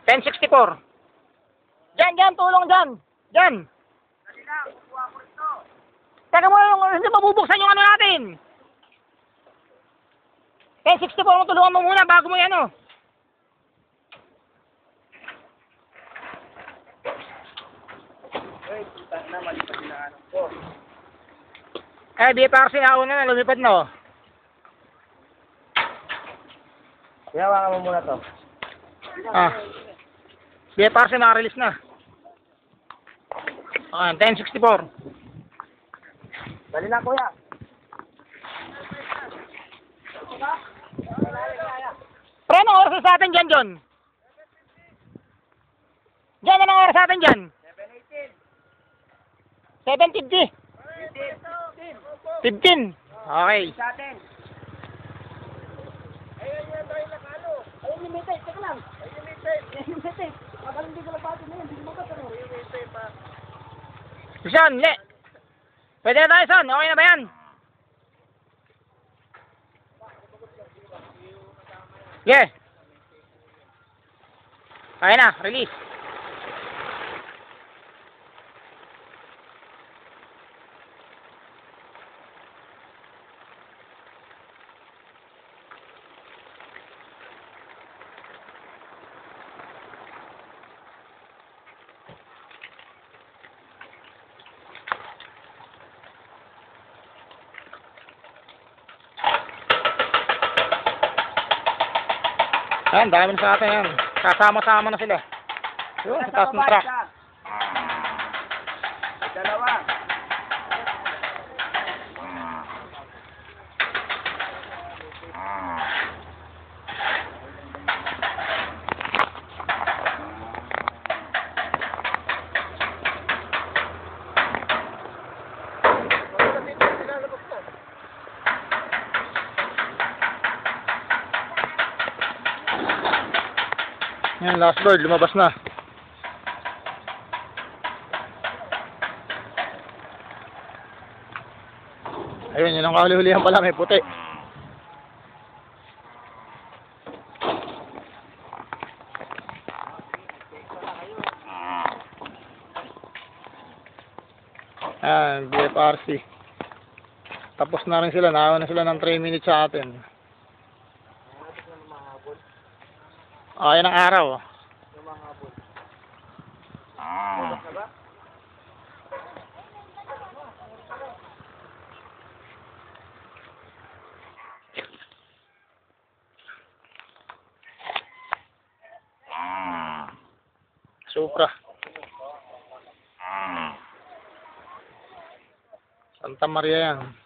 1064. Diyan, tulong dyan. Diyan. Teka mo, hindi mabubuksan yung ano natin. 1064 mo, tulungan mo muna bago mo yan, oh. BFRC nauna na, lumipad na, oh. Hinawakan mo muna to. BFRC naka-release na. 1064. Dali na, kuya. Pre, anong oras sa atin dyan, John? Diyan, anong oras sa atin dyan? 7:50. 15. Okay. Sa atin. Ayun yan tayo nakalo. Ayun yung mistake. Teka lang. Ayun yung mistake. Ayun yung mistake. Kapag hindi ko lapatin na yun, hindi mo magkatano. Ayun yung mistake pa. Son, le. Pwede na tayo, Son. Okay na ba yan? Yeah. Okay na, release. Ayan, dami na sa atin yan. Kasama-sama na sila. Yun, sa taas ng truck. Dalawa. Yan, last bird, lumabas na. Ayun, yun ang kahuli-hulihan pala, may puti. Ayan, BFRC. Tapos na rin sila, naawa na sila ng 3 minutes sa atin. Yan ang araw. Supra. Santa Maria yan.